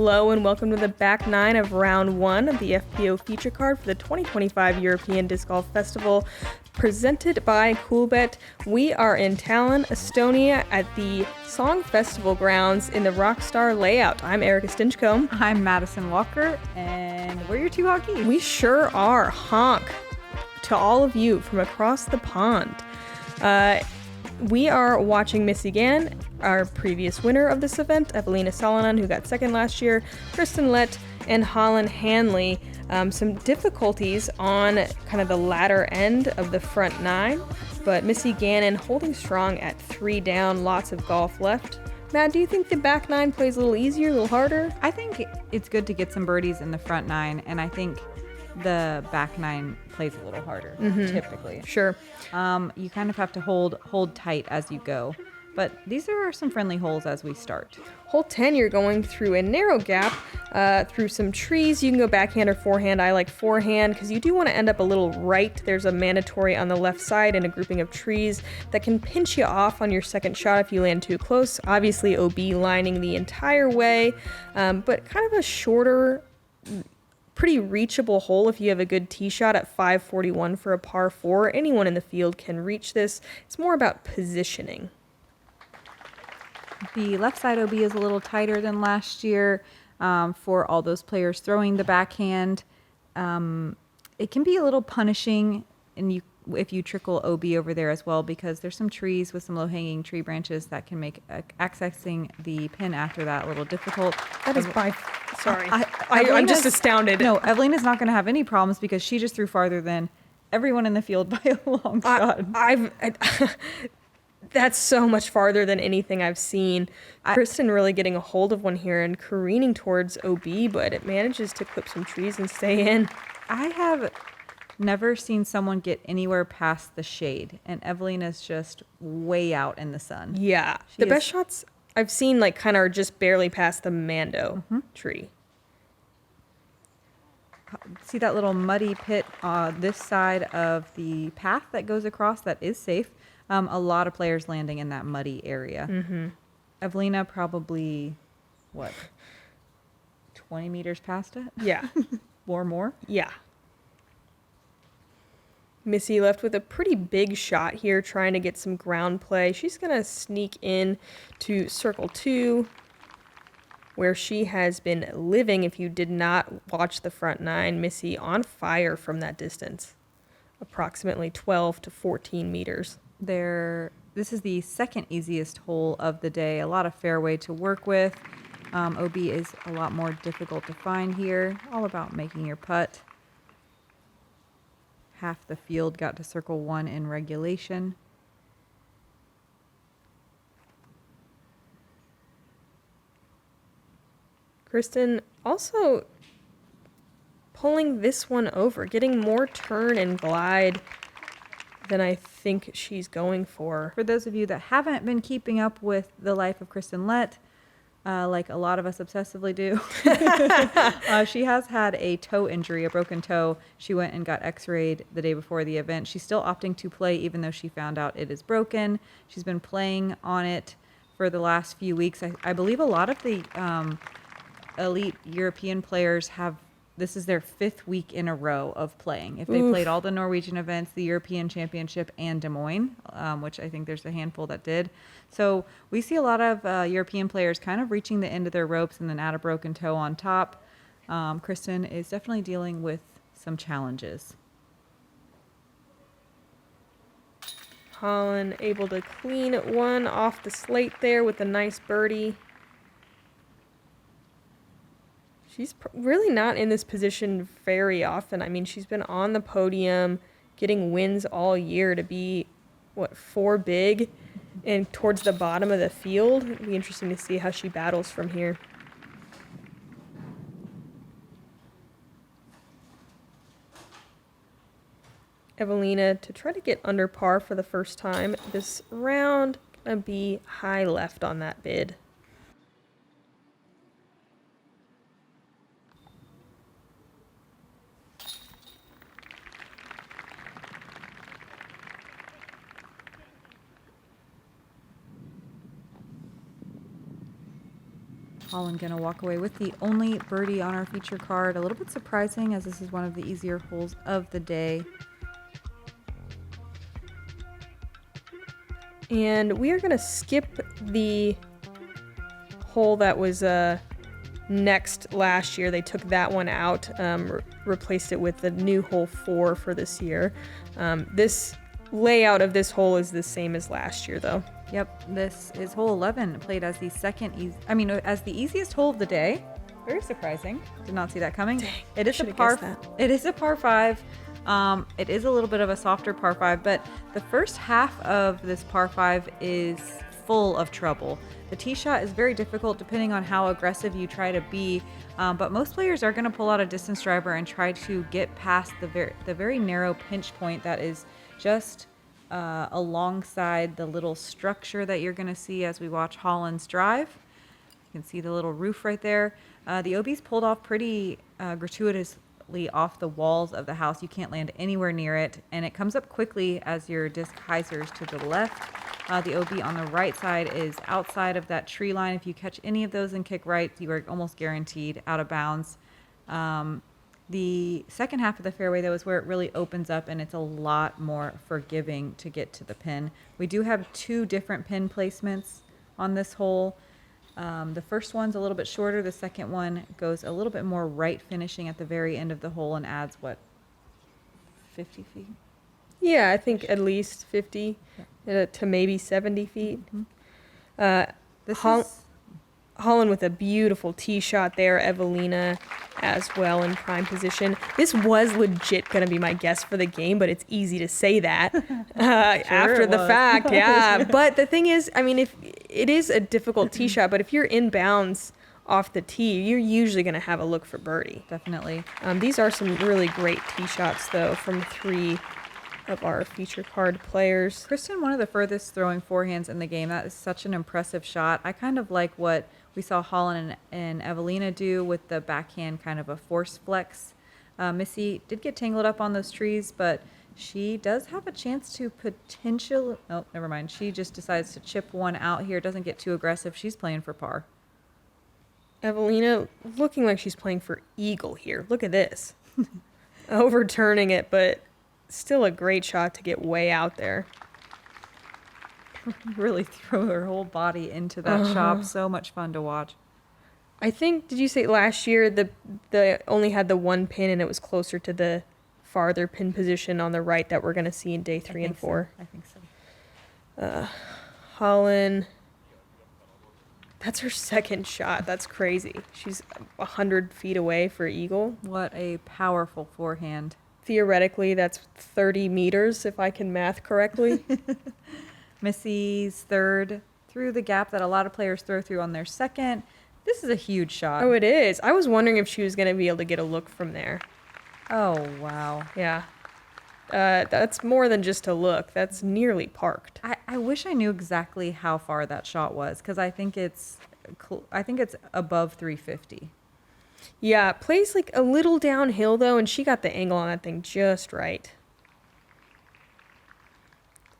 Hello and welcome to the back nine of round one of the FPO feature card for the 2025 European Disc Golf Festival, presented by Coolbet. We are in Tallinn, Estonia at the Song Festival grounds in the Rockstar layout. I'm Erika Stinchcomb. I'm Madison Walker, and we're your two hockeys. We sure are. Honk to all of you from across the pond. We are watching Missy Gannon, our previous winner of this event, Eveliina Salonen, who got second last year, Kristen, Lätt, and Handley. Some difficulties on kind of the latter end of the front nine, but Missy Gannon holding strong at 3 down, lots of golf left. Matt, do you think the back nine plays a little easier, a little harder? I think it's good to get some birdies in the front nine, and I think the back nine plays a little harder, typically. Sure. You kind of have to hold tight as you go. But these are some friendly holes as we start. Hole 10, you're going through a narrow gap, through some trees. You can go backhand or forehand. I like forehand because you do want to end up a little right. There's a mandatory on the left side and a grouping of trees that can pinch you off on your second shot if you land too close. Obviously, OB lining the entire way, but kind of a shorter, pretty reachable hole if you have a good tee shot at 541 for a par 4. Anyone in the field can reach this. It's more about positioning. The left side OB is a little tighter than last year for all those players throwing the backhand. It can be a little punishing if you trickle OB over there as well, because there's some trees with some low-hanging tree branches that can make accessing the pin after that a little difficult. That is sorry. I'm just astounded. No, Evelina's not going to have any problems because she just threw farther than everyone in the field by a long shot. That's so much farther than anything I've seen. Kristen really getting a hold of one here and careening towards OB, but it manages to clip some trees and stay in. I have never seen someone get anywhere past the shade, and Evelina's just way out in the sun. Yeah. The best shots I've seen kind of are just barely past the Mando tree. See that little muddy pit this side of the path that goes across that is safe. A lot of players landing in that muddy area. Eveliina probably, 20 meters past it? Yeah. Or more? Yeah. Missy left with a pretty big shot here, trying to get some ground play. She's going to sneak in to circle 2, where she has been living. If you did not watch the front nine, Missy on fire from that distance, approximately 12 to 14 meters. This is the second easiest hole of the day. A lot of fairway to work with. OB is a lot more difficult to find here. All about making your putt. Half the field got to circle 1 in regulation. Kristen also pulling this one over, getting more turn and glide than I think she's going for. For those of you that haven't been keeping up with the life of Kristen Lätt, like a lot of us obsessively do, she has had a toe injury, a broken toe. She went and got x-rayed the day before the event. She's still opting to play even though she found out it is broken. She's been playing on it for the last few weeks. I believe a lot of the elite European players this is their 5th week in a row of playing. If they played all the Norwegian events, the European Championship, and Des Moines, which I think there's a handful that did. So we see a lot of European players kind of reaching the end of their ropes and then add a broken toe on top. Kristen is definitely dealing with some challenges. Holyn able to clean one off the slate there with a nice birdie. She's really not in this position very often. I mean, she's been on the podium, getting wins all year to be, 4 big and towards the bottom of the field. It'll be interesting to see how she battles from here. Eveliina to try to get under par for the first time this round. Gonna be high left on that bid. Holyn gonna walk away with the only birdie on our feature card. A little bit surprising, as this is one of the easier holes of the day. And we are going to skip the hole that was next last year. They took that one out, replaced it with the new hole 4 for this year. This layout of this hole is the same as last year, though. Yep, this is hole 11, played as the as the easiest hole of the day. Very surprising. Did not see that coming. Dang, it is a should've par. guessed that. It is a par 5. It is a little bit of a softer par 5, but the first half of this par 5 is full of trouble. The tee shot is very difficult depending on how aggressive you try to be, but most players are going to pull out a distance driver and try to get past the very narrow pinch point that is just alongside the little structure that you're going to see as we watch Holyn's drive. You can see the little roof right there. The OB's pulled off pretty gratuitously off the walls of the house. You can't land anywhere near it, and it comes up quickly as your disc hyzers to the left. The OB on the right side is outside of that tree line. If you catch any of those and kick right, you are almost guaranteed out of bounds. The second half of the fairway, though, is where it really opens up, and it's a lot more forgiving to get to the pin. We do have 2 different pin placements on this hole. The first one's a little bit shorter. The second one goes a little bit more right, finishing at the very end of the hole and adds, 50 feet? Yeah, I think at least 50 to maybe 70 feet. Mm-hmm. Holyn with a beautiful tee shot there. Eveliina as well in prime position. This was legit going to be my guess for the game, but it's easy to say that after the fact. Yeah. But the thing is, I mean, if it is a difficult tee shot, but if you're in bounds off the tee, you're usually going to have a look for birdie. Definitely. These are some really great tee shots, though, from 3 of our feature card players. Kristen, one of the furthest throwing forehands in the game. That is such an impressive shot. I kind of like what we saw Holyn and Eveliina do with the backhand, kind of a force flex. Missy did get tangled up on those trees, but she does have a chance to potentially... Oh, never mind. She just decides to chip one out here. Doesn't get too aggressive. She's playing for par. Eveliina looking like she's playing for eagle here. Look at this. Overturning it, but still a great shot to get way out there. Really throw her whole body into that shot. So much fun to watch. I think, did you say last year the only had the 1 pin and it was closer to the farther pin position on the right that we're going to see in day 3 and 4? I think so. Holyn, that's her second shot. That's crazy. She's 100 feet away for eagle. What a powerful forehand. Theoretically, that's 30 meters if I can math correctly. Missy's third through the gap that a lot of players throw through on their second. This is a huge shot. Oh, it is. I was wondering if she was going to be able to get a look from there. Oh, wow. Yeah. That's more than just a look. That's nearly parked. I wish I knew exactly how far that shot was, because I think it's above 350. Yeah, it plays like a little downhill, though, and she got the angle on that thing just right.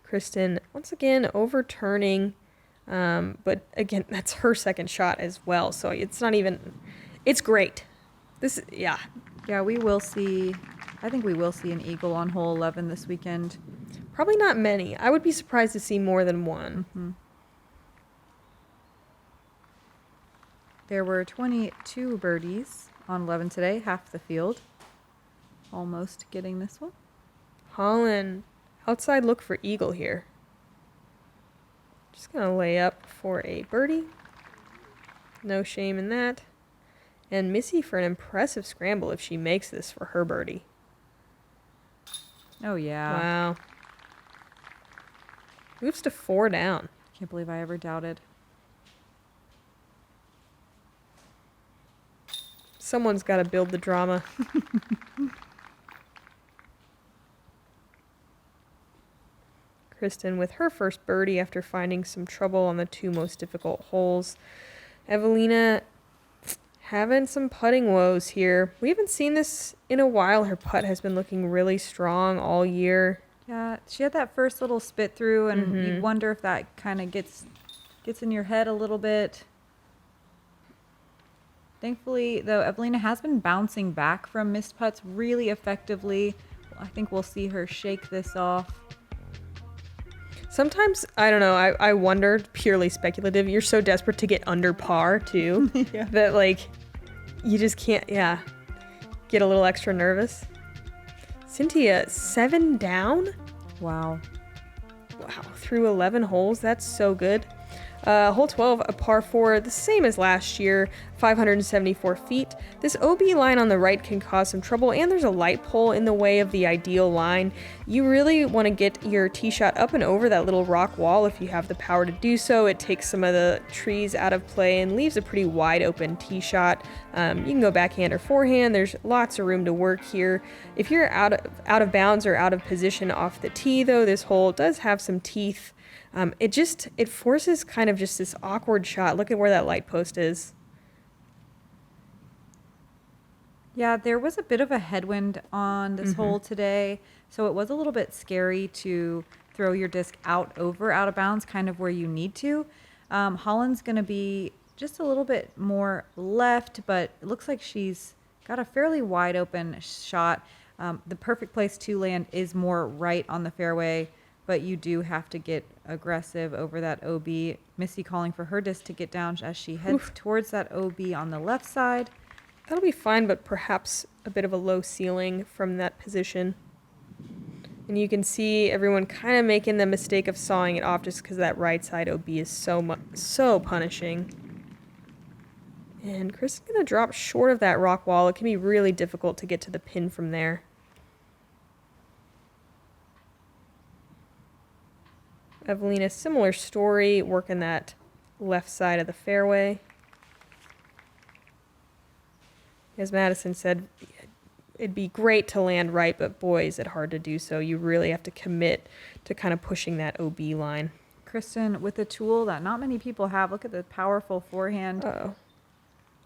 Kristen, once again, overturning. But again, that's her second shot as well. So it's not even, it's great. Yeah, we will see, I think we will see an eagle on hole 11 this weekend. Probably not many. I would be surprised to see more than one. Mm-hmm. There were 22 birdies on 11 today, half the field. Almost getting this one. Holyn, outside look for eagle here. Just going to lay up for a birdie. No shame in that. And Missy for an impressive scramble if she makes this for her birdie. Oh, yeah. Wow. Moves to 4 down. Can't believe I ever doubted. Someone's got to build the drama. Kristen with her first birdie after finding some trouble on the 2 most difficult holes. Eveliina having some putting woes here. We haven't seen this in a while. Her putt has been looking really strong all year. Yeah, she had that first little spit through, and you wonder if that kind of gets in your head a little bit. Thankfully, though, Eveliina has been bouncing back from missed putts really effectively. I think we'll see her shake this off. Sometimes, I don't know, I wondered, purely speculative, you're so desperate to get under par, too, Yeah. that, like, you just can't, get a little extra nervous. Cynthia, 7 down? Wow. Wow, through 11 holes, that's so good. Hole 12, a par 4, the same as last year, 574 feet. This OB line on the right can cause some trouble, and there's a light pole in the way of the ideal line. You really want to get your tee shot up and over that little rock wall if you have the power to do so. It takes some of the trees out of play and leaves a pretty wide open tee shot. You can go backhand or forehand. There's lots of room to work here. If you're out of bounds or out of position off the tee, though, this hole does have some teeth. It forces kind of just this awkward shot. Look at where that light post is. Yeah, there was a bit of a headwind on this hole today, so it was a little bit scary to throw your disc out of bounds, kind of where you need to. Holyn's going to be just a little bit more left, but it looks like she's got a fairly wide open shot. The perfect place to land is more right on the fairway, but you do have to get aggressive over that OB. Missy calling for her disc to get down as she heads towards that OB on the left side. That'll be fine, but perhaps a bit of a low ceiling from that position. And you can see everyone kind of making the mistake of sawing it off just because that right side OB is so punishing. And Chris is going to drop short of that rock wall. It can be really difficult to get to the pin from there. Eveliina, similar story, working that left side of the fairway. As Madison said, it'd be great to land right, but boy, is it hard to do so. You really have to commit to kind of pushing that OB line. Kristen, with a tool that not many people have, look at the powerful forehand. Uh-oh.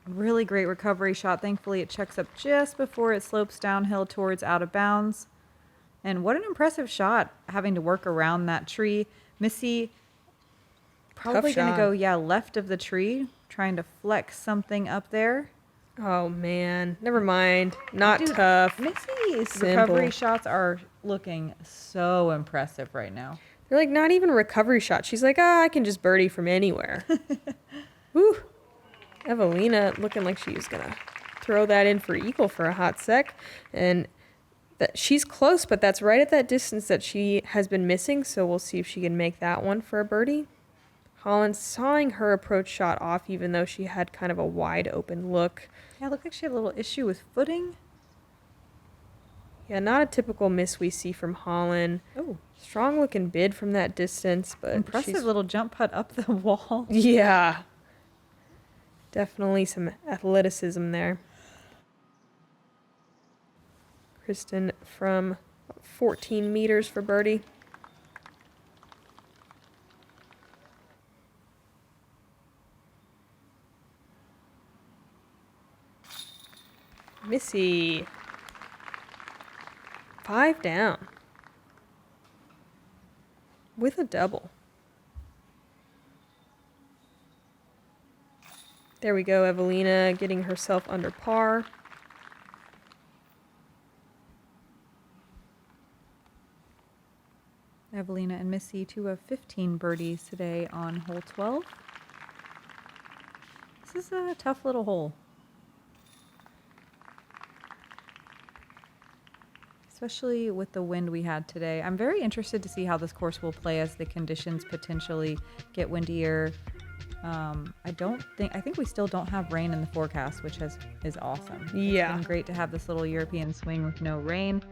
Really great recovery shot. Thankfully, it checks up just before it slopes downhill towards out of bounds. And what an impressive shot, having to work around that tree. Missy probably going to go, left of the tree, trying to flex something up there. Oh, man. Never mind. Not tough. Missy's recovery shots are looking so impressive right now. They're like not even recovery shots. She's like, I can just birdie from anywhere. Woo. Eveliina looking like she's going to throw that in for eagle for a hot sec. And she's close, but that's right at that distance that she has been missing. So we'll see if she can make that one for a birdie. Holyn sawing her approach shot off, even though she had kind of a wide open look. Yeah, it looked like she had a little issue with footing. Yeah, not a typical miss we see from Holyn. Oh, strong looking bid from that distance, but impressive little jump putt up the wall. Yeah, definitely some athleticism there. Kristen from 14 meters for birdie. Missy. 5 down. With a double. There we go, Eveliina getting herself under par. Eveliina and Missy, 2 of 15 birdies today on hole 12. This is a tough little hole. Especially with the wind we had today. I'm very interested to see how this course will play as the conditions potentially get windier. I think we still don't have rain in the forecast, which is awesome. Yeah. It's been great to have this little European swing with no rain.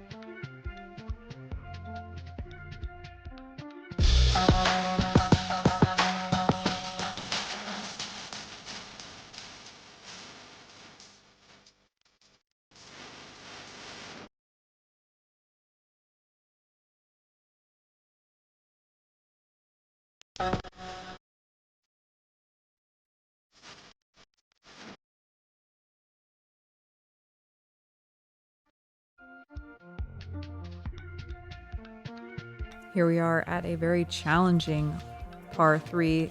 Here we are at a very challenging par 3.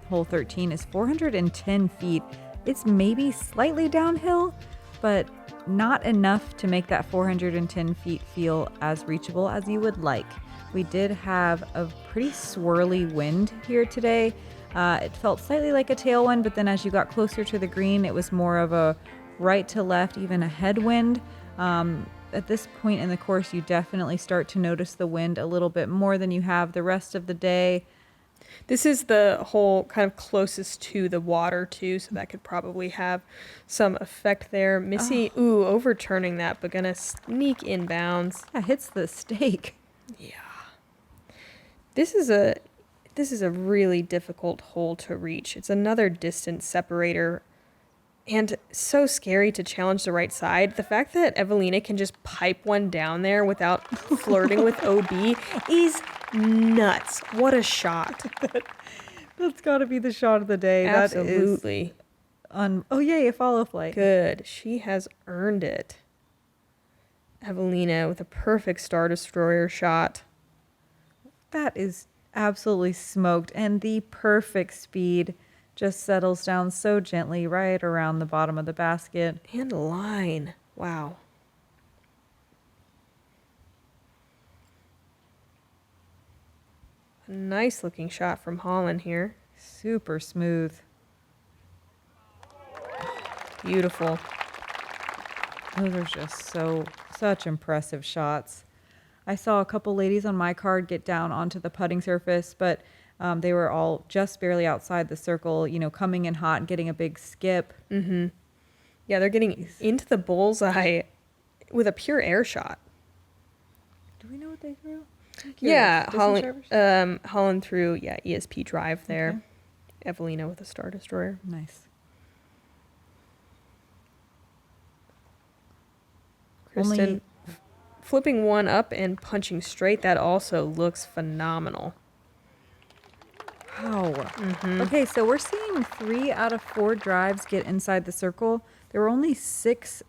Hole 13 is 410 feet. It's maybe slightly downhill, but not enough to make that 410 feet feel as reachable as you would like. We did have a pretty swirly wind here today. It felt slightly like a tailwind, but then as you got closer to the green, it was more of a right to left, even a headwind. At this point in the course, you definitely start to notice the wind a little bit more than you have the rest of the day. This is the hole kind of closest to the water too, so that could probably have some effect there. Missy, overturning that, but gonna sneak inbounds. That hits the stake. Yeah. This is a really difficult hole to reach. It's another distance separator and so scary to challenge the right side. The fact that Eveliina can just pipe one down there without flirting with OB is nuts. What a shot. That's got to be the shot of the day. Absolutely. Oh, yay, a follow flight. Good. She has earned it. Eveliina with a perfect Star Destroyer shot. That is absolutely smoked. And the perfect speed just settles down so gently right around the bottom of the basket. And line. Wow. A nice looking shot from Holyn here. Super smooth. Beautiful. Those are just such impressive shots. I saw a couple ladies on my card get down onto the putting surface, but they were all just barely outside the circle, coming in hot and getting a big skip. Mm-hmm. Yeah, they're getting into the bullseye with a pure air shot. Do we know what they threw? Yeah, Holyn threw, ESP drive there. Okay. Eveliina with a Star Destroyer. Nice. Kristen flipping one up and punching straight. That also looks phenomenal. Wow. Mm-hmm. Okay, so we're seeing 3 out of 4 drives get inside the circle. There were only 6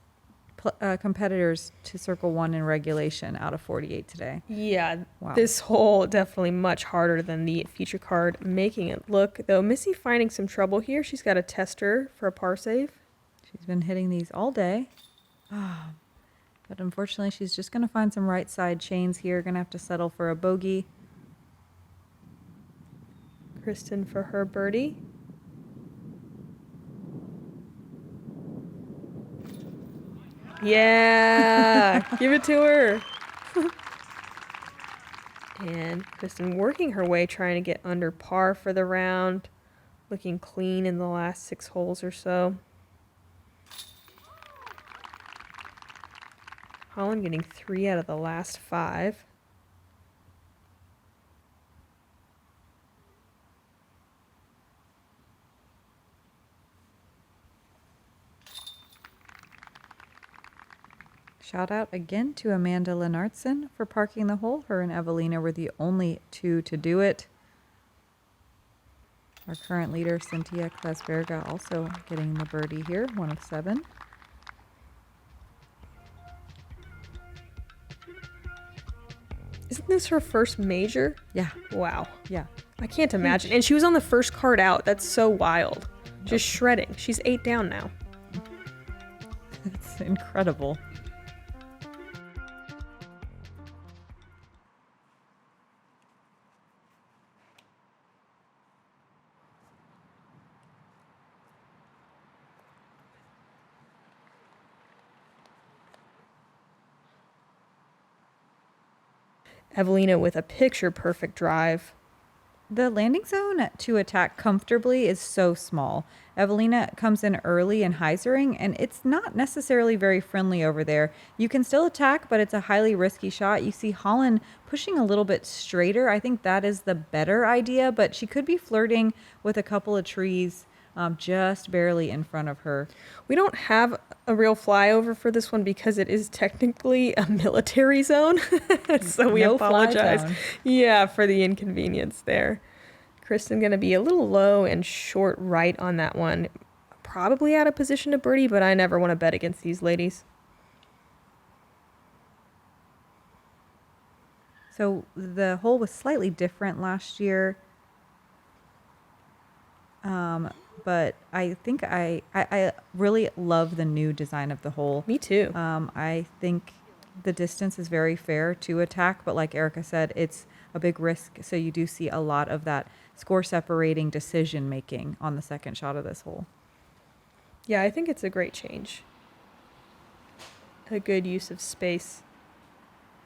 competitors to circle 1 in regulation out of 48 today. Yeah, wow. This hole definitely much harder than the feature card making it look. Though Missy finding some trouble here. She's got a tester for a par save. She's been hitting these all day. But unfortunately, she's just going to find some right side chains here. Going to have to settle for a bogey. Kristen for her birdie. Yeah, give it to her. And Kristen working her way, trying to get under par for the round. Looking clean in the last 6 holes or so. Holyn getting 3 out of the last 5. Shout out again to Amanda Lennartson for parking the hole. Her and Eveliina were the only 2 to do it. Our current leader, Cynthia Klasberga, also getting the birdie here, 1 of 7. Isn't this her first major? Yeah. Wow. Yeah. I can't imagine. And she was on the first card out. That's so wild. Just shredding. She's 8 down now. It's incredible. Eveliina with a picture-perfect drive. The landing zone to attack comfortably is so small. Eveliina comes in early and hyzering, and it's not necessarily very friendly over there. You can still attack, but it's a highly risky shot. You see Holyn pushing a little bit straighter. I think that is the better idea, but she could be flirting with a couple of trees just barely in front of her. We don't have a real flyover for this one because it is technically a military zone. So we apologize. Yeah, for the inconvenience there. Kristen going to be a little low and short right on that one. Probably out of position to birdie, but I never want to bet against these ladies. So the hole was slightly different last year. but I think I really love the new design of the hole. Me too. I think the distance is very fair to attack, but like Erika said, it's a big risk. So you do see a lot of that score separating decision making on the second shot of this hole. Yeah, I think it's a great change. A good use of space.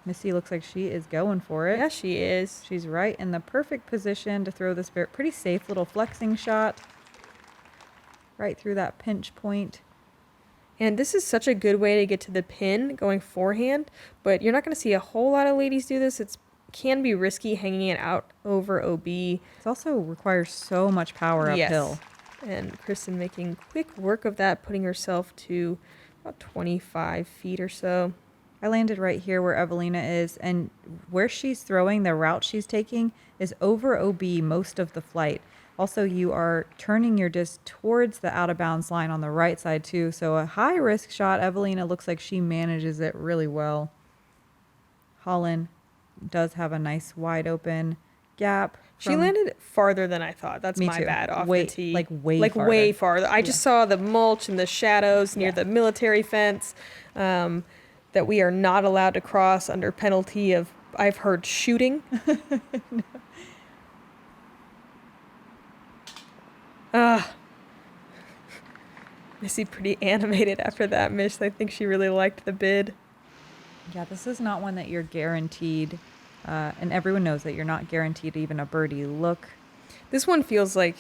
Missy looks like she is going for it. Yeah, she is. She's right in the perfect position to throw this pretty safe little flexing shot right through that pinch point. And this is such a good way to get to the pin going forehand, but you're not going to see a whole lot of ladies do this. It can be risky hanging it out over OB. It also requires so much power uphill. And Kristen making quick work of that, putting herself to about 25 feet or so. I landed right here where Eveliina is, and where she's throwing, the route she's taking is over OB most of the flight. Also, you are turning your disc towards the out of bounds line on the right side too. So a high risk shot. Eveliina looks like she manages it really well. Holyn does have a nice wide open gap. She landed farther than I thought. That's my bad off the tee. Way farther. I just saw the mulch and the shadows near the military fence that we are not allowed to cross under penalty of, I've heard, shooting. Missy pretty animated after that miss. I think she really liked the bid. Yeah, this is not one that you're guaranteed, and everyone knows that you're not guaranteed even a birdie look. This one feels like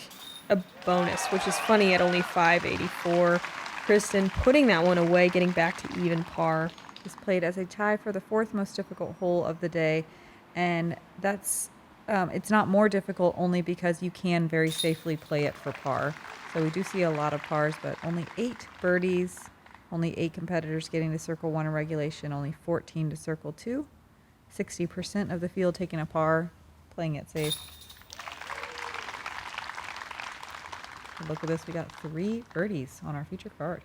a bonus, which is funny at only 584. Kristen putting that one away, getting back to even par. This played as a tie for the fourth most difficult hole of the day, and that's it's not more difficult only because you can very safely play it for par. So we do see a lot of pars, but only 8 birdies, only 8 competitors getting to circle 1 in regulation, only 14 to circle 2. 60% of the field taking a par, playing it safe. Look at this, we got 3 birdies on our feature card.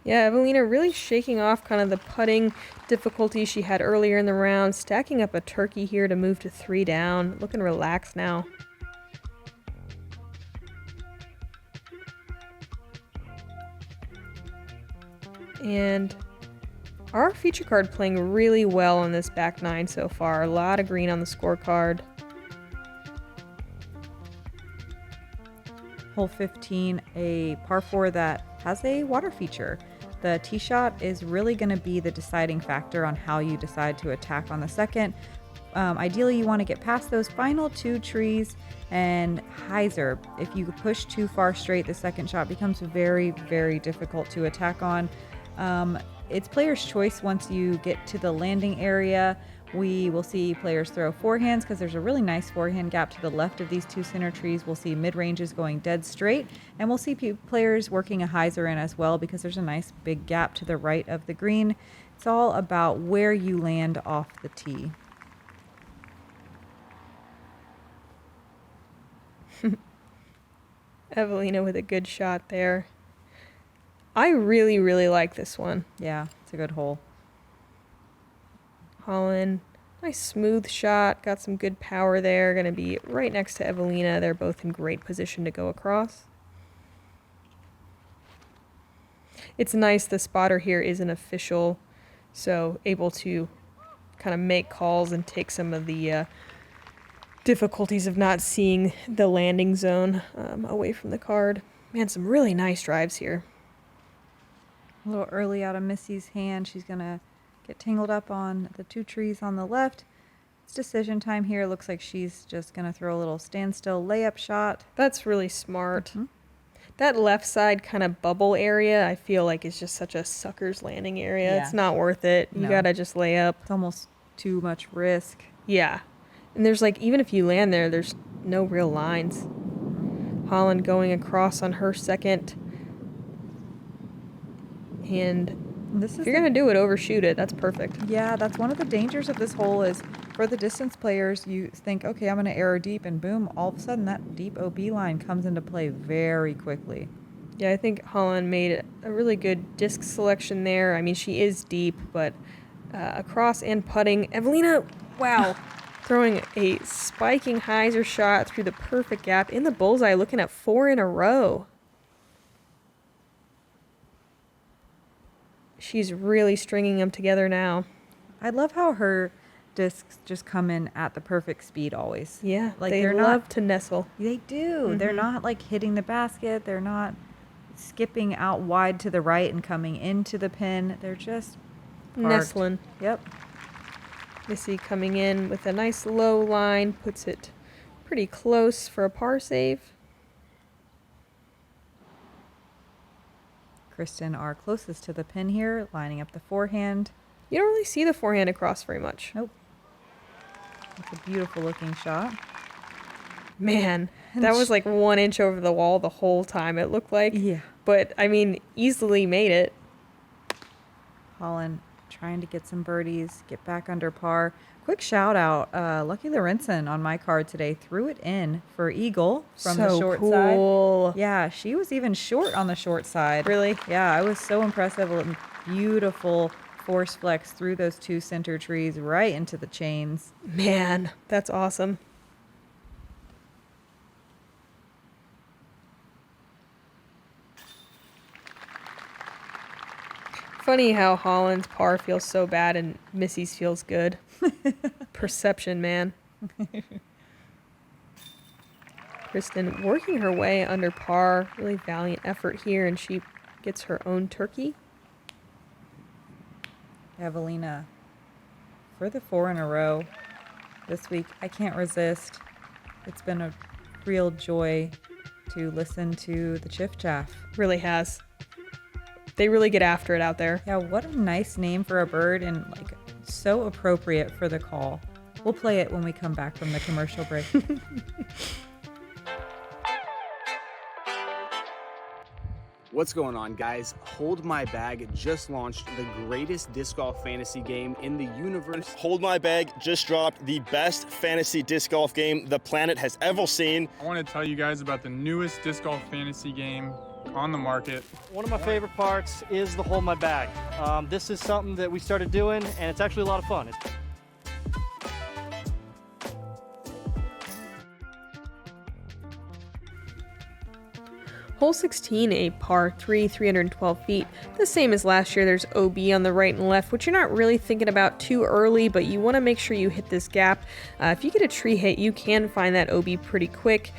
Yeah, Eveliina really shaking off kind of the putting difficulty she had earlier in the round, stacking up a turkey here to move to 3 down, looking relaxed now. And our feature card playing really well on this back 9 so far. A lot of green on the scorecard. Hole 15, a par 4 that has a water feature. The tee shot is really going to be the deciding factor on how you decide to attack on the second. Ideally, you want to get past those final 2 trees and hyzer. If you push too far straight, the second shot becomes very, very difficult to attack on. It's player's choice once you get to the landing area. We will see players throw forehands because there's a really nice forehand gap to the left of these 2 center trees. We'll see mid-ranges going dead straight, and we'll see players working a hyzer in as well because there's a nice big gap to the right of the green. It's all about where you land off the tee. Eveliina with a good shot there. I really, really like this one. Yeah, it's a good hole. Holyn, nice smooth shot. Got some good power there. Going to be right next to Eveliina. They're both in great position to go across. It's nice the spotter here isn't official, so able to kind of make calls and take some of the difficulties of not seeing the landing zone away from the card. Man, some really nice drives here. A little early out of Missy's hand. She's going to get tangled up on the 2 trees on the left. It's decision time here. Looks like she's just going to throw a little standstill layup shot. That's really smart. That left side kind of bubble area, I feel like is just such a sucker's landing area. Yeah. It's not worth it. You got to just lay up. It's almost too much risk. Yeah. And there's like, even if you land there, there's no real lines. Holyn going across on her second. And if you're going to do it, overshoot it. That's perfect. Yeah, that's one of the dangers of this hole is for the distance players, you think, okay, I'm going to arrow deep, and boom, all of a sudden that deep OB line comes into play very quickly. Yeah, I think Holyn made a really good disc selection there. I mean, she is deep, but across and putting. Eveliina, wow, throwing a spiking hyzer shot through the perfect gap in the bullseye, looking at 4 in a row. she's really stringing them together now. I love how her discs just come in at the perfect speed always. Yeah, like they they're love not. to nestle. They do. They're not like hitting the basket. They're not skipping out wide to the right and coming into the pin. They're just parked. Nestling. Yep. Missy coming in with a nice low line, puts it pretty close for a par save. Kristen, our closest to the pin here, lining up the forehand. You don't really see the forehand across very much. Nope. It's a beautiful looking shot. Man, that was like 1 inch over the wall the whole time, it looked like. Yeah. But, I mean, easily made it. Holyn trying to get some birdies, get back under par. Quick shout out, Lucky Lorenzen on my card today threw it in for eagle from the short cool. side. Yeah, she was even short on the short side. Really? Yeah, I was so impressive. Beautiful force flex through those 2 center trees right into the chains. Man, that's awesome. Funny how Holland's par feels so bad and Missy's feels good. Perception, man. Kristen working her way under par. Really valiant effort here, and she gets her own turkey. Eveliina for the 4 in a row this week. I can't resist. It's been a real joy to listen to the Chiff Chaff. Really has. They really get after it out there. Yeah, what a nice name for a bird and like so appropriate for the call. We'll play it when we come back from the commercial break. What's going on, guys? Hold My Bag just launched the greatest disc golf fantasy game in the universe. Hold My Bag just dropped the best fantasy disc golf game the planet has ever seen. I want to tell you guys about the newest disc golf fantasy game on the market. One of my favorite parts is the Hold My Bag. This is something that we started doing, and it's actually a lot of fun. Hole 16, a par 3, 312 feet. The same as last year. There's OB on the right and left, which you're not really thinking about too early, but you want to make sure you hit this gap. If you get a tree hit, you can find that OB pretty quick.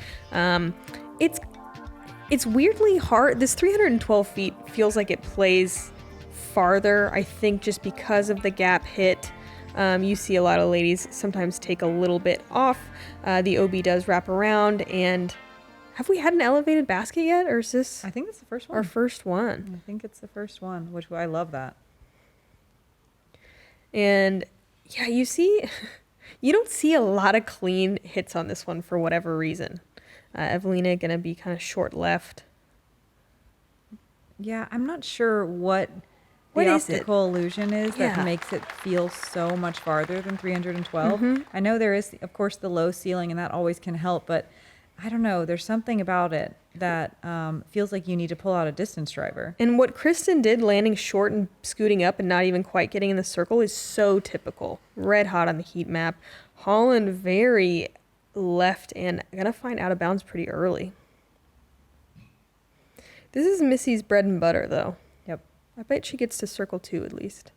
It's weirdly hard. This 312 feet feels like it plays farther, I think, just because of the gap hit. You see a lot of ladies sometimes take a little bit off. The OB does wrap around, and have we had an elevated basket yet, or is this? I think it's the first one. Our first one. I think it's the first one, which I love that. And yeah, you don't see a lot of clean hits on this one for whatever reason. Eveliina gonna be kind of short left. Yeah, I'm not sure what the is it? optical illusion is Yeah. that makes it feel so much farther than 312. I know there is, of course, the low ceiling, and that always can help, but I don't know. There's something about it that feels like you need to pull out a distance driver. And what Kristen did, landing short and scooting up and not even quite getting in the circle, is so typical. Red hot on the heat map. Holyn very left and gonna find out of bounds pretty early. This is Missy's bread and butter, though. Yep. I bet she gets to circle 2 at least.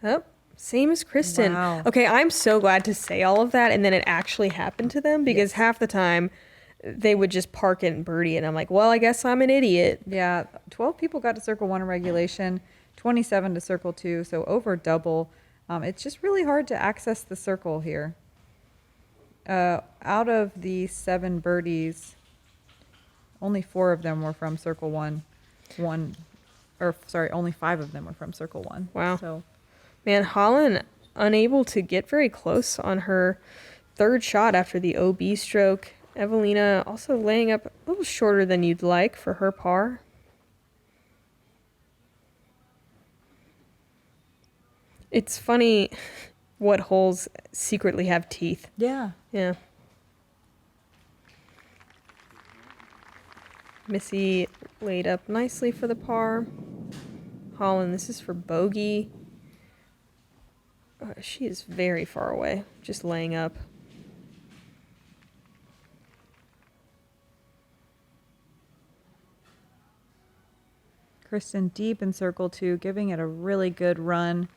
Oh, same as Kristen. Wow. Okay, I'm so glad to say all of that, and then it actually happened to them, because half the time they would just park it and birdie, and I'm like, well, I guess I'm an idiot. Yeah, 12 people got to circle 1 in regulation, 27 to circle 2, so over double. It's just really hard to access the circle here. Out of the 7 birdies, only 4 of them were from circle 1. Only 5 of them were from circle 1. Wow. So, Man, Holyn unable to get very close on her third shot after the OB stroke. Eveliina also laying up a little shorter than you'd like for her par. It's funny what holes secretly have teeth. yeah. Yeah. Missy laid up nicely for the par. Holyn, this is for bogey. She is very far away, just laying up. Kristen deep in circle 2, giving it a really good run.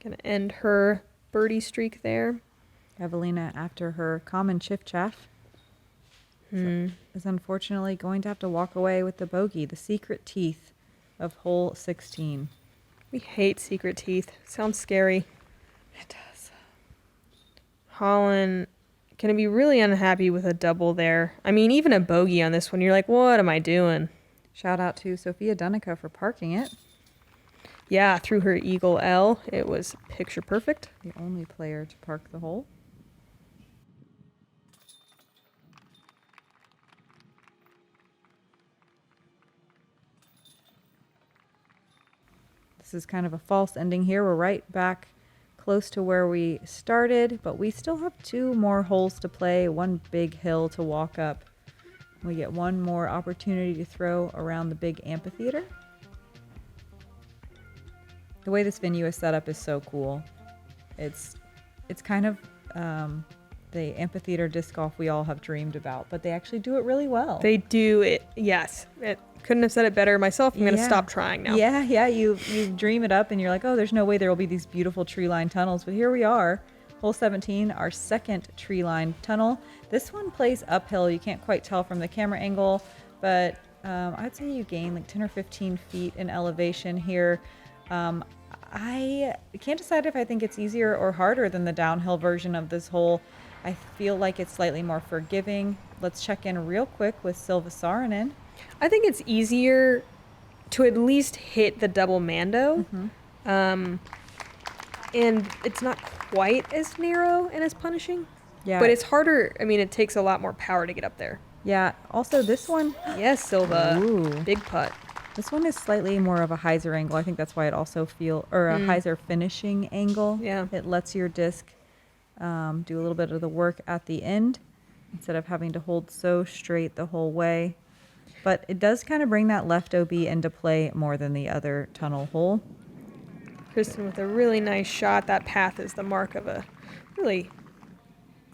Gonna end her birdie streak there. Eveliina, after her common chiff-chaff, is unfortunately going to have to walk away with the bogey, the secret teeth of hole 16. We hate secret teeth. Sounds scary. It does. Holyn gonna be really unhappy with a double there. I mean, even a bogey on this one, you're like, what am I doing? Shout out to Sophia Dunica for parking it. Yeah, through her Eagle L, it was picture perfect. The only player to park the hole. This is kind of a false ending here. We're right back close to where we started, but we still have 2 more holes to play, 1 big hill to walk up. We get 1 more opportunity to throw around the big amphitheater. The way this venue is set up is so cool. It's kind of the amphitheater disc golf we all have dreamed about, but they actually do it really well. They do it. Yes. It couldn't have said it better myself. I'm going to Yeah. stop trying now. Yeah. You dream it up and you're like, oh, there's no way there will be these beautiful tree-lined tunnels. But here we are. Hole 17, our second tree-lined tunnel. This one plays uphill. You can't quite tell from the camera angle, but I'd say you gain like 10 or 15 feet in elevation here. I can't decide if I think it's easier or harder than the downhill version of this hole. I feel like it's slightly more forgiving. Let's check in real quick with Silva Saarinen. I think it's easier to at least hit the double mando. And it's not quite as narrow and as punishing. Yeah. But it's harder. I mean, it takes a lot more power to get up there. Yeah. Also, this one, Yes, Silva. Ooh. Big putt. this one is slightly more of a hyzer angle. I think that's why it also a hyzer finishing angle. Yeah. It lets your disc do a little bit of the work at the end instead of having to hold so straight the whole way. But it does kind of bring that left OB into play more than the other tunnel hole. Kristen with a really nice shot. That path is the mark of a really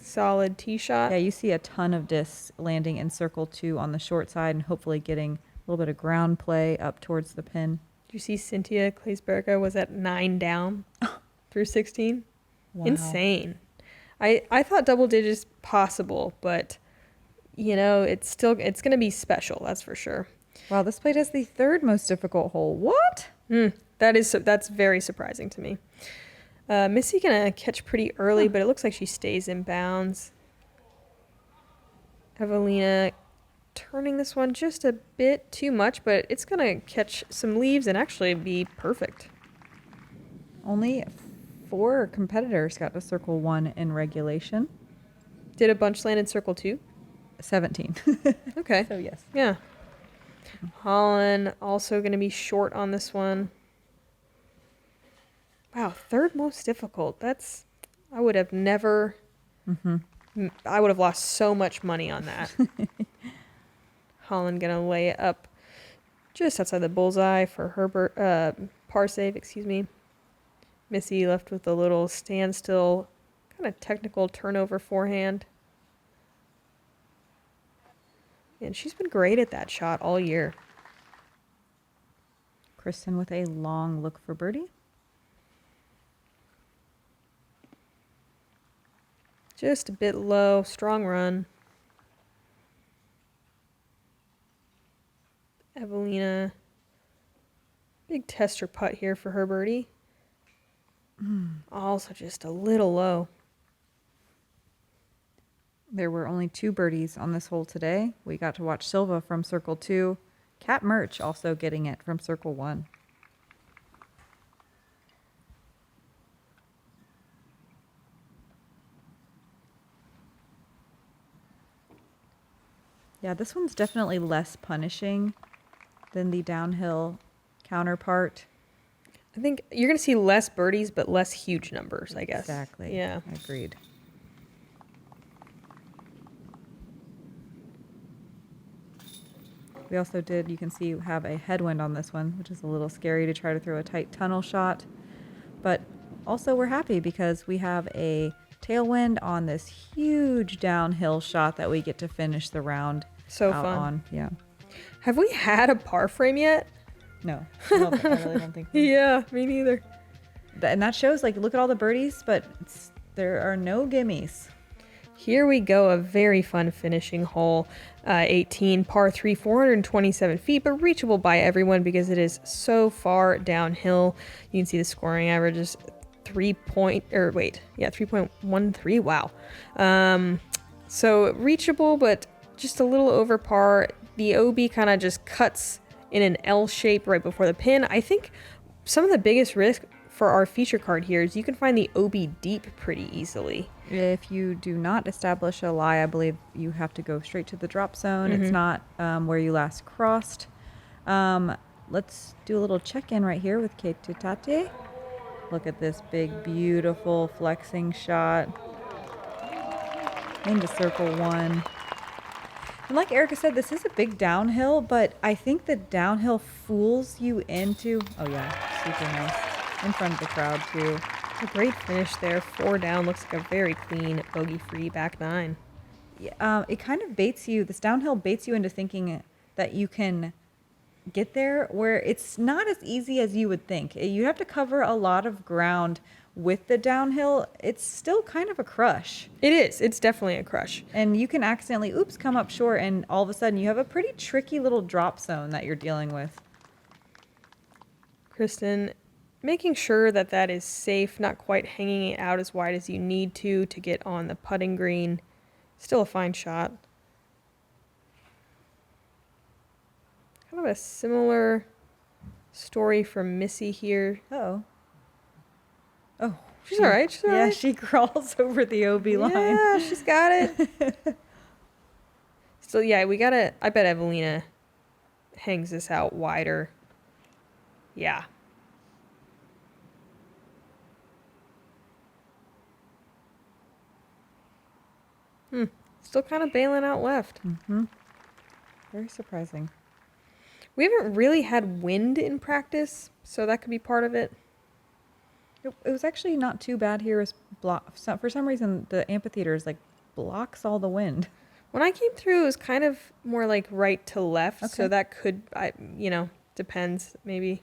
solid tee shot. Yeah, you see a ton of discs landing in circle 2 on the short side and hopefully getting a little bit of ground play up towards the pin. Did you see Cynthia Kleisberger was at 9 down through 16? Wow. Insane. I thought double digits possible, but you know, it's going to be special, that's for sure. Wow, this played as the 3rd most difficult hole. What? That's very surprising to me. Missy gonna catch pretty early, but it looks like she stays in bounds. Eveliina turning this one just a bit too much, but it's gonna catch some leaves and actually be perfect. Only 4 competitors got to circle 1 in regulation. Did a bunch land in circle 2? 17. Okay. So yes. Yeah. Holyn also going to be short on this one. Wow, 3rd most difficult. I would have never, I would have lost so much money on that. Holyn going to lay it up just outside the bullseye for her par save, excuse me. Missy left with a little standstill, kind of technical turnover forehand. And she's been great at that shot all year. Kristen with a long look for birdie. Just a bit low, strong run. Eveliina, big tester putt here for her birdie. Also just a little low. There were only 2 birdies on this hole today. We got to watch Silva from circle 2. Kat Murch also getting it from circle 1. Yeah, this one's definitely less punishing than the downhill counterpart. I think you're going to see less birdies, but less huge numbers, I guess. Exactly. Yeah. Agreed. We also did, you can see, have a headwind on this one, which is a little scary to try to throw a tight tunnel shot. But also we're happy because we have a tailwind on this huge downhill shot that we get to finish the round So out fun. on. Yeah. Have we had a par frame yet? No, I really don't think so. Yeah, me neither. And that shows, like, look at all the birdies, but there are no gimmies. Here we go, a very fun finishing hole. 18, par 3, 427 feet, but reachable by everyone because it is so far downhill. You can see the scoring average is 3.13. Wow. So reachable, but just a little over par. The OB kind of just cuts in an L shape right before the pin. I think some of the biggest risk for our feature card here is you can find the OB deep pretty easily. If you do not establish a lie, I believe you have to go straight to the drop zone. It's not where you last crossed. Let's do a little check-in right here with Kate Tutate. Look at this big, beautiful flexing shot into circle 1. And like Erika said, this is a big downhill, but I think the downhill fools you into, oh yeah, super nice, in front of the crowd too. A great finish there. 4 down. Looks like a very clean, bogey-free back 9. Yeah, it kind of baits you, this downhill baits you into thinking that you can get there where it's not as easy as you would think. You have to cover a lot of ground with the downhill. It's still kind of a crush. It is. It's definitely a crush. And you can accidentally, come up short, and all of a sudden you have a pretty tricky little drop zone that you're dealing with. Kristen, making sure that that is safe, not quite hanging it out as wide as you need to get on the putting green. Still a fine shot. Kind of a similar story from Missy here. Oh, She's all right. She's all yeah, right. she crawls over the OB line. Yeah, she's got it. So yeah, I bet Eveliina hangs this out wider. Yeah. Still kind of bailing out left. Very surprising. We haven't really had wind in practice, so that could be part of it. It was actually not too bad here. For some reason, the amphitheater is like blocks all the wind. When I came through, it was kind of more like right to left, so Okay. that could, depends maybe.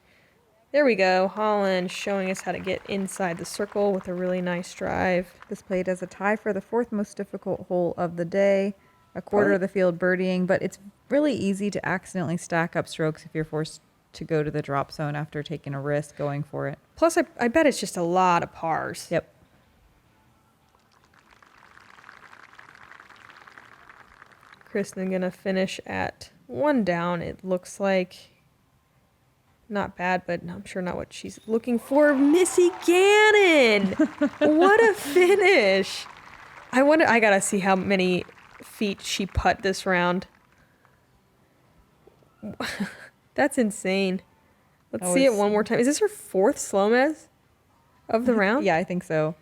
There we go. Holyn showing us how to get inside the circle with a really nice drive. This played as a tie for the 4th most difficult hole of the day. A quarter of the field birdieing, but it's really easy to accidentally stack up strokes if you're forced to go to the drop zone after taking a risk going for it. Plus, I bet it's just a lot of pars. Yep. Kristen gonna finish at 1 down. It looks like not bad, but I'm sure not what she's looking for. Missy Gannon! What a finish! I gotta see how many feet she putt this round. That's insane. Let's see it one more time. Is this her 4th slow-mez of the round? Yeah, I think so.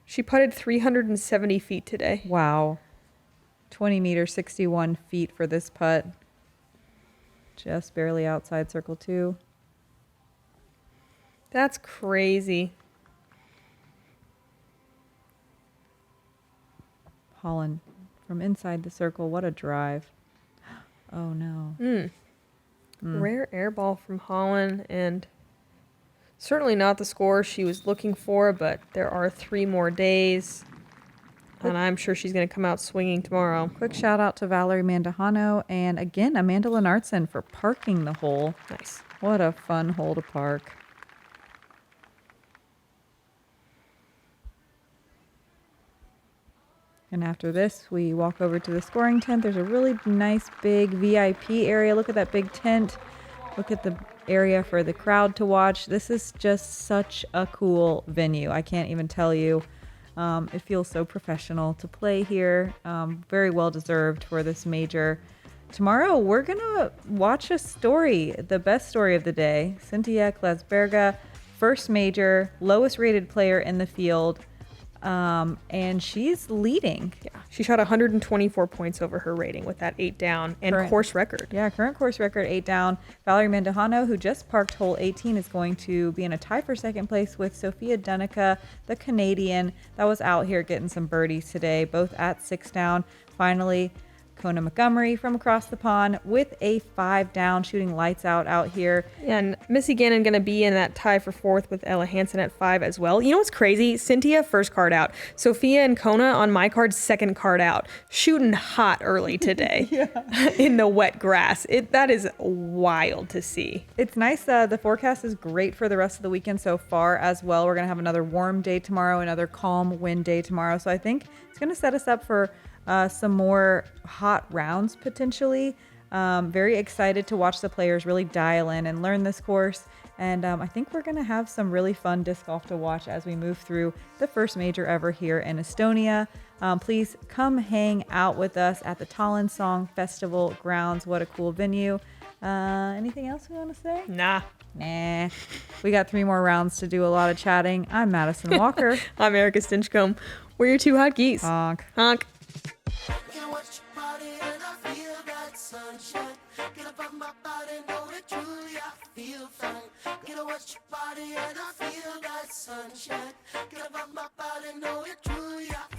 She putted 370 feet today. Wow. 20 meters, 61 feet for this putt. Just barely outside circle 2. That's crazy. Holyn from inside the circle. What a drive. Oh, no. Rare air ball from Holyn, and certainly not the score she was looking for, but there are 3 more days, and I'm sure she's going to come out swinging tomorrow. Quick shout out to Valerie Mandahano and again Amanda Lennartson for parking the hole. Nice. What a fun hole to park. And after this, we walk over to the scoring tent. There's a really nice big VIP area. Look at that big tent. Look at the area for the crowd to watch. This is just such a cool venue. I can't even tell you. It feels so professional to play here. Very well deserved for this major. Tomorrow, we're going to watch a story, the best story of the day. Cynthia Klasberga, first major, lowest rated player in the field. And she's leading. Yeah, she shot 124 points over her rating with that 8 down and course record. Yeah, current course record, 8 down. Valerie Mandahano, who just parked hole 18, is going to be in a tie for second place with Sophia Dunica, the Canadian, that was out here getting some birdies today, both at 6 down. Finally, Kona Montgomery from across the pond with a 5 down, shooting lights out here. And Missy Gannon going to be in that tie for 4th with Ella Hansen at 5 as well. You know what's crazy? Cynthia, first card out. Sophia and Kona on my card, second card out. Shooting hot early today in the wet grass. That is wild to see. It's nice. The forecast is great for the rest of the weekend so far as well. We're going to have another warm day tomorrow, another calm wind day tomorrow. So I think it's going to set us up for some more hot rounds potentially. Very excited to watch the players really dial in and learn this course. And I think we're going to have some really fun disc golf to watch as we move through the first major ever here in Estonia. Please come hang out with us at the Tallinn Song Festival grounds. What a cool venue. Anything else we want to say? Nah. We got 3 more rounds to do a lot of chatting. I'm Madison Walker. I'm Erika Stinchcomb. We're your 2 hot geese. Honk. Honk. Get up on my body, know it truly, I feel fine. Get up, watch your body, and I feel that sunshine. Get up on my body, know it truly, I